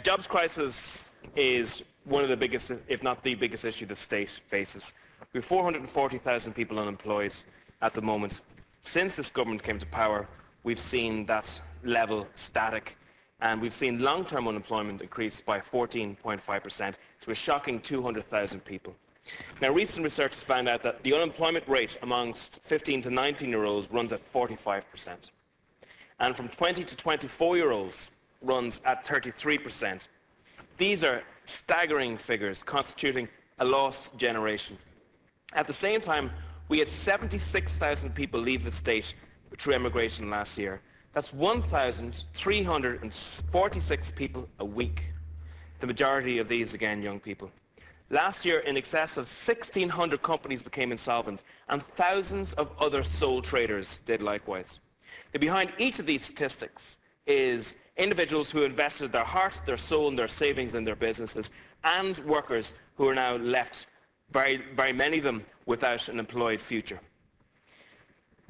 Jobs crisis is one of the biggest, if not the biggest issue the state faces. We have 440,000 people unemployed at the moment. Since this government came to power, we've seen that level static, and we've seen long-term unemployment increase by 14.5% to a shocking 200,000 people. Now, recent research has found out that the unemployment rate amongst 15 to 19-year-olds runs at 45%, and from 20 to 24-year-olds runs at 33%. These are staggering figures constituting a lost generation. At the same time, we had 76,000 people leave the state through emigration last year. That's 1,346 people a week. The majority of these, again, young people. Last year, in excess of 1,600 companies became insolvent, and thousands of other sole traders did likewise. Now, behind each of these statistics is individuals who invested their heart, their soul, and their savings in their businesses, and workers who are now left, very many of them, without an employed future.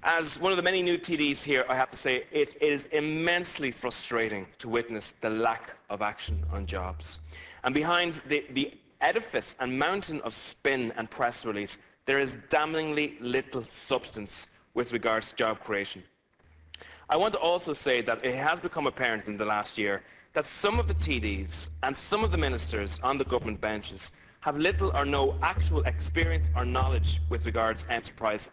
As one of the many new TDs here, I have to say it is immensely frustrating to witness the lack of action on jobs. And behind the edifice and mountain of spin and press release, there is damningly little substance with regards to job creation. I want to also say that it has become apparent in the last year that some of the TDs and some of the ministers on the government benches have little or no actual experience or knowledge with regards to enterprise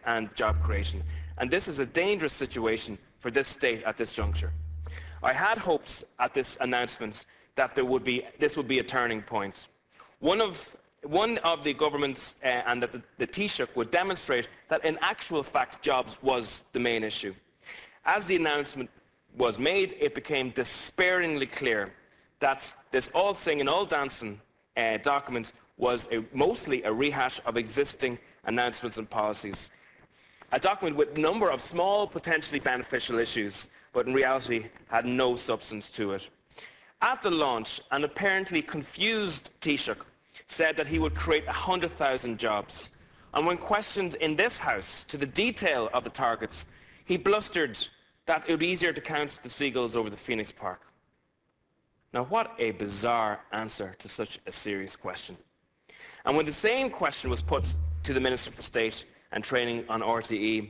and job creation. And this is a dangerous situation for this state at this juncture. I had hoped at this announcement that this would be a turning point. One of the governments and that the Taoiseach would demonstrate that in actual fact jobs was the main issue. As the announcement was made, it became despairingly clear that this all singing, all dancing document was mostly a rehash of existing announcements and policies. A document with a number of small, potentially beneficial issues, but in reality had no substance to it. At the launch, an apparently confused Taoiseach said that he would create 100,000 jobs. And when questioned in this House to the detail of the targets, he blustered that it would be easier to count the seagulls over the Phoenix Park. Now, what a bizarre answer to such a serious question. And when the same question was put to the Minister for State and Training on RTE,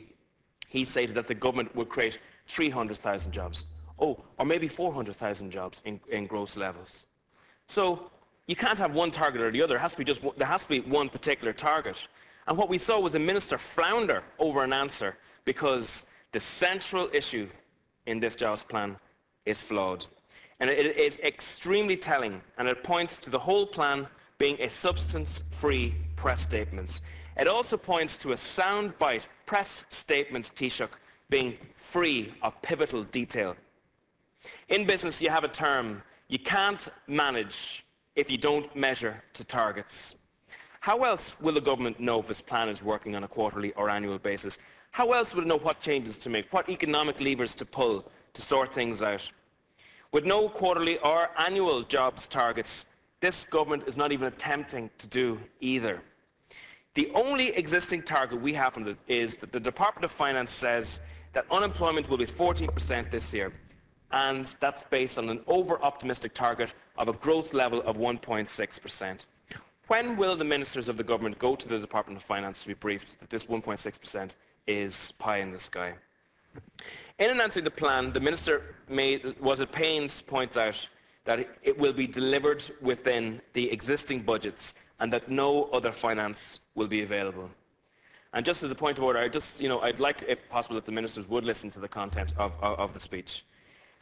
he stated that the government would create 300,000 jobs. Oh, or maybe 400,000 jobs in gross levels. So you can't have one target or the other. There has to be one particular target. And what we saw was a minister flounder over an answer because the central issue in this jobs plan is flawed. And it is extremely telling, and it points to the whole plan being a substance-free press statement. It also points to a soundbite press statement Taoiseach being free of pivotal detail. In business, you have a term, you can't manage if you don't measure to targets. How else will the government know if this plan is working on a quarterly or annual basis? How else will it know what changes to make, what economic levers to pull to sort things out? With no quarterly or annual jobs targets, this government is not even attempting to do either. The only existing target we have from it is that the Department of Finance says that unemployment will be 14% this year, and that's based on an over-optimistic target of a growth level of 1.6%. When will the ministers of the government go to the Department of Finance to be briefed that this 1.6% is pie in the sky? In announcing the plan, the minister was at pains to point out that it will be delivered within the existing budgets and that no other finance will be available. And just as a point of order, I'd like, if possible, that the ministers would listen to the content of the speech.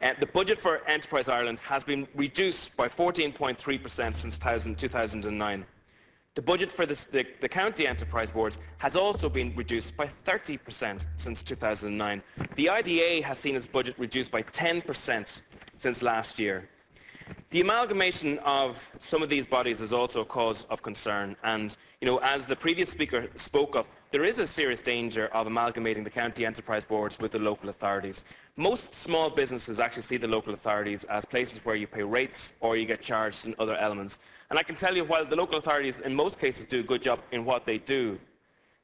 The budget for Enterprise Ireland has been reduced by 14.3% since 2009. The budget for the county enterprise boards has also been reduced by 30% since 2009. The IDA has seen its budget reduced by 10% since last year. The amalgamation of some of these bodies is also a cause of concern, and as the previous speaker spoke of, there is a serious danger of amalgamating the county enterprise boards with the local authorities. Most small businesses actually see the local authorities as places where you pay rates or you get charged in other elements. And I can tell you, while the local authorities in most cases do a good job in what they do,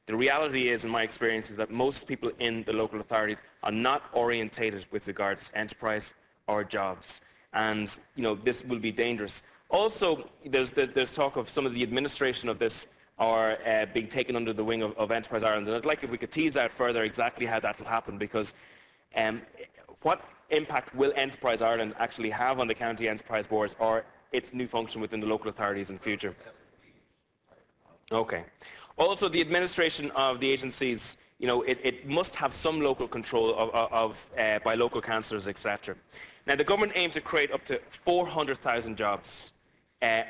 the reality is, in my experience, is that most people in the local authorities are not orientated with regards to enterprise or jobs. and this will be dangerous. Also, there's talk of some of the administration of this are being taken under the wing of Enterprise Ireland, and I'd like if we could tease out further exactly how that will happen, because what impact will Enterprise Ireland actually have on the county enterprise boards or its new function within the local authorities in future? Okay. Also, the administration of the agencies, it must have some local control by local councillors, etc. Now, the government aims to create up to 400,000 jobs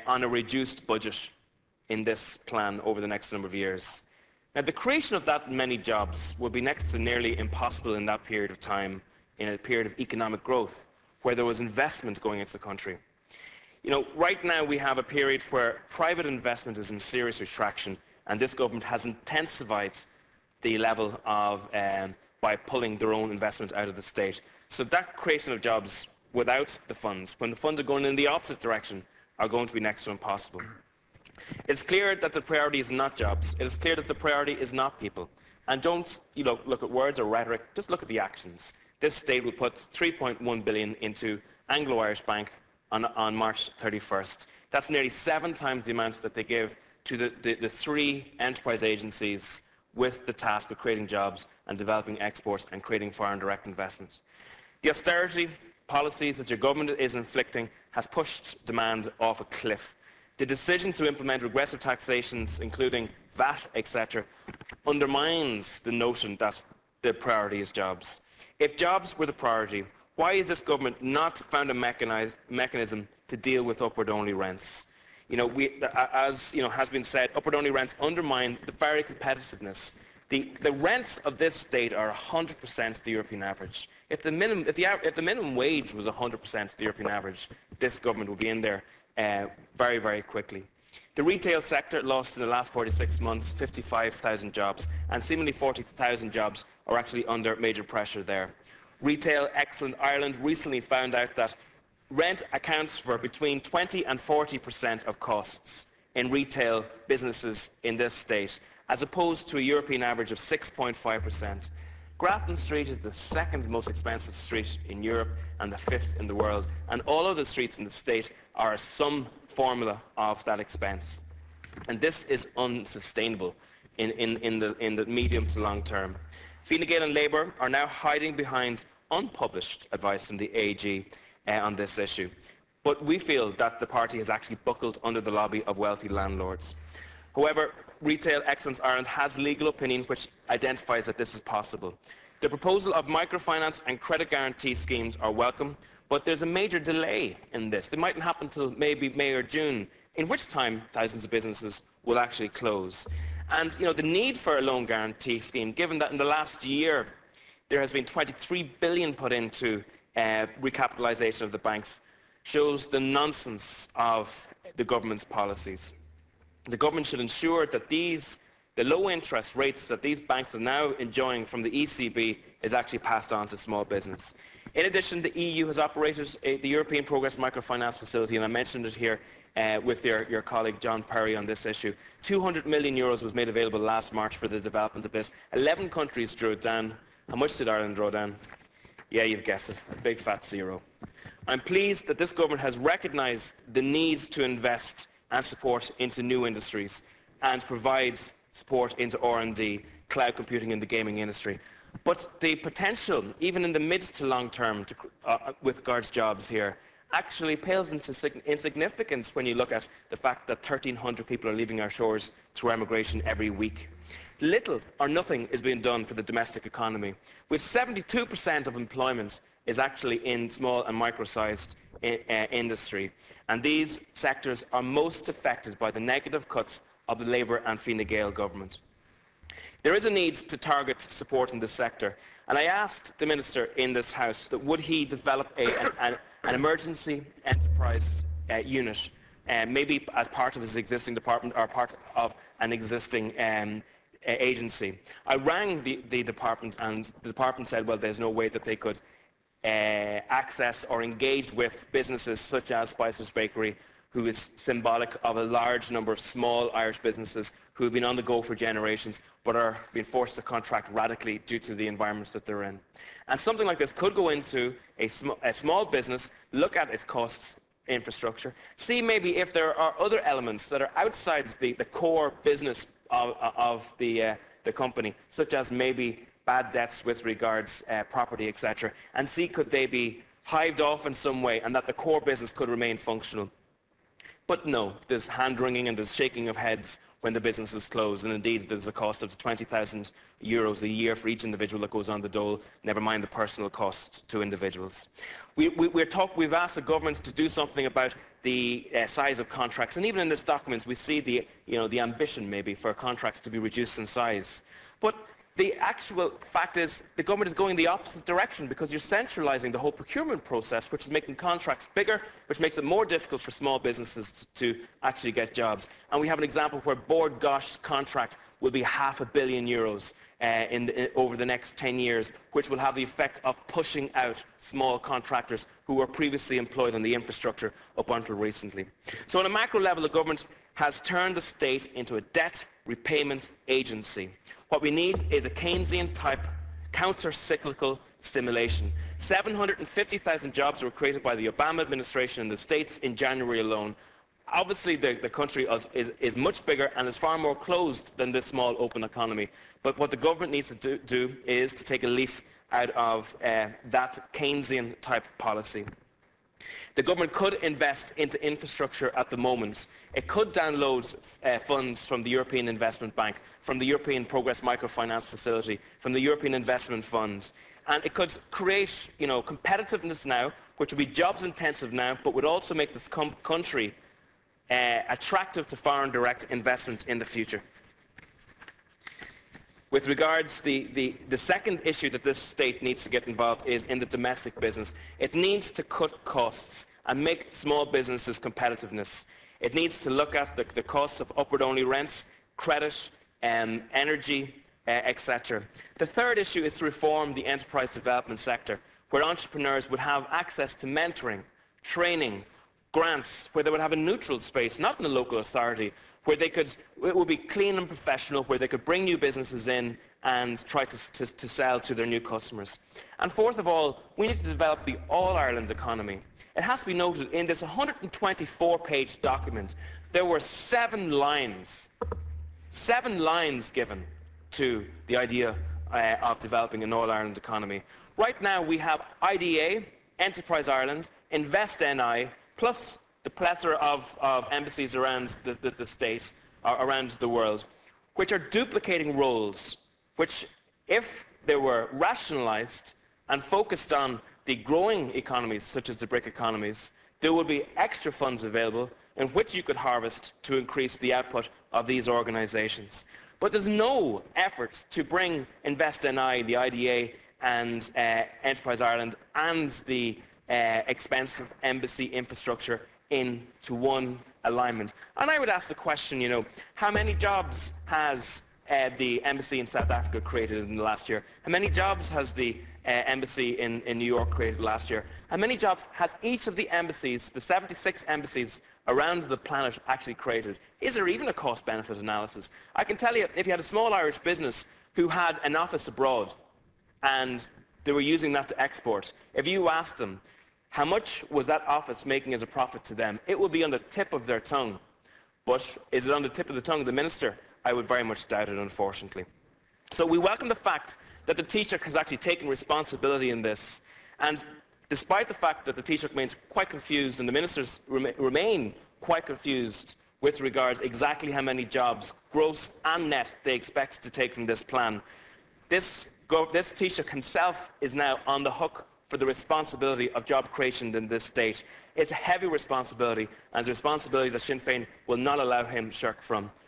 on a reduced budget in this plan over the next number of years. Now, the creation of that many jobs will be next to nearly impossible in that period of time, in a period of economic growth, where there was investment going into the country. Right now we have a period where private investment is in serious retraction, and this government has intensified the level of by pulling their own investment out of the state. So that creation of jobs without the funds, when the funds are going in the opposite direction, are going to be next to impossible. It's clear that the priority is not jobs. It is clear that the priority is not people. And don't look at words or rhetoric, just look at the actions. This state will put 3.1 billion into Anglo-Irish Bank on March 31st. That's nearly 7 times the amount that they give to the 3 enterprise agencies with the task of creating jobs and developing exports and creating foreign direct investment. The austerity policies that your government is inflicting has pushed demand off a cliff. The decision to implement regressive taxations, including VAT, etc., undermines the notion that the priority is jobs. If jobs were the priority, why has this government not found a mechanism to deal with upward-only rents? As has been said, upward-only rents undermine the very competitiveness. The rents of this state are 100% the European average. If the minimum wage was 100% the European average, this government would be in there very, very quickly. The retail sector lost in the last 46 months 55,000 jobs, and seemingly 40,000 jobs are actually under major pressure there. Retail Excellent Ireland recently found out that rent accounts for between 20 and 40% of costs in retail businesses in this state, as opposed to a European average of 6.5%. Grafton Street is the 2nd most expensive street in Europe and the 5th in the world, and all of the streets in the state are some formula of that expense. And this is unsustainable in the medium to long term. Fine Gael and Labour are now hiding behind unpublished advice from the AG on this issue. But we feel that the party has actually buckled under the lobby of wealthy landlords. However, Retail Excellence Ireland has legal opinion which identifies that this is possible. The proposal of microfinance and credit guarantee schemes are welcome, but there's a major delay in this. They mightn't happen until maybe May or June, in which time thousands of businesses will actually close. And the need for a loan guarantee scheme, given that in the last year there has been 23 billion put into recapitalisation of the banks, shows the nonsense of the government's policies. The government should ensure that the low interest rates that these banks are now enjoying from the ECB is actually passed on to small business. In addition, the EU has operated the European Progress Microfinance Facility, and I mentioned it here with your colleague John Perry on this issue. 200 million euros was made available last March for the development of this. 11 countries drew it down. How much did Ireland draw down? Yeah, you've guessed it, a big fat zero. I'm pleased that this government has recognised the need to invest and support into new industries and provide support into R&D, cloud computing in the gaming industry. But the potential, even in the mid to long term, with regards jobs here, actually pales into insignificance when you look at the fact that 1,300 people are leaving our shores through emigration every week. Little or nothing is being done for the domestic economy, with 72% of employment is actually in small and micro-sized industry. And these sectors are most affected by the negative cuts of the Labour and Fine Gael government. There is a need to target support in this sector, and I asked the Minister in this House that would he develop an emergency enterprise unit, maybe as part of his existing department or part of an existing agency. I rang the department, and the department said, well, there's no way that they could access or engage with businesses such as Spicer's Bakery, who is symbolic of a large number of small Irish businesses who have been on the go for generations but are being forced to contract radically due to the environments that they're in. And something like this could go into a small business, look at its costs, infrastructure, see maybe if there are other elements that are outside the core business of the company, such as maybe bad debts with regards property, etc., and see could they be hived off in some way and that the core business could remain functional. But no, there's hand-wringing and there's shaking of heads when the business is closed, and indeed there's a cost of 20,000 euros a year for each individual that goes on the dole, never mind the personal cost to individuals. We've asked the government to do something about the size of contracts, and even in this document we see the ambition maybe for contracts to be reduced in size. But the actual fact is the government is going the opposite direction, because you're centralising the whole procurement process, which is making contracts bigger, which makes it more difficult for small businesses to actually get jobs. And we have an example where Bord Gáis contract will be €500 million over the next 10 years, which will have the effect of pushing out small contractors who were previously employed on the infrastructure up until recently. So on a macro level, the government has turned the state into a debt repayment agency. What we need is a Keynesian-type counter-cyclical stimulation. 750,000 jobs were created by the Obama administration in the States in January alone. Obviously, the country is much bigger and is far more closed than this small open economy. But what the government needs to do is to take a leaf out of that Keynesian-type policy. The government could invest into infrastructure at the moment. It could download funds from the European Investment Bank, from the European Progress Microfinance Facility, from the European Investment Fund. And it could create, competitiveness now, which would be jobs intensive now, but would also make this country attractive to foreign direct investment in the future. With regards, the second issue that this state needs to get involved is in the domestic business. It needs to cut costs and make small businesses competitiveness. It needs to look at the costs of upward-only rents, credit, energy, etc. The third issue is to reform the enterprise development sector, where entrepreneurs would have access to mentoring, training, grants, where they would have a neutral space, not in a local authority, where it would be clean and professional, where they could bring new businesses in and try to sell to their new customers. And fourth of all, we need to develop the All-Ireland economy. It has to be noted, in this 124-page document, there were 7 lines given to the idea of developing an All-Ireland economy. Right now we have IDA, Enterprise Ireland, Invest NI, plus the plethora of embassies around the state, around the world, which are duplicating roles, which, if they were rationalised and focused on the growing economies, such as the BRIC economies, there would be extra funds available in which you could harvest to increase the output of these organisations. But there's no effort to bring Invest NI, the IDA, and Enterprise Ireland, and the expensive embassy infrastructure into one alignment. And I would ask the question, how many jobs has the embassy in South Africa created in the last year? How many jobs has the embassy in New York created last year? How many jobs has each of the embassies, the 76 embassies around the planet, actually created? Is there even a cost-benefit analysis? I can tell you, if you had a small Irish business who had an office abroad and they were using that to export, if you asked them, how much was that office making as a profit to them? It would be on the tip of their tongue. But is it on the tip of the tongue of the minister? I would very much doubt it, unfortunately. So we welcome the fact that the Taoiseach has actually taken responsibility in this. And despite the fact that the Taoiseach remains quite confused and the ministers remain quite confused with regards exactly how many jobs, gross and net, they expect to take from this plan, this Taoiseach himself is now on the hook for the responsibility of job creation in this state. It's a heavy responsibility, and it's a responsibility that Sinn Féin will not allow him shirk from.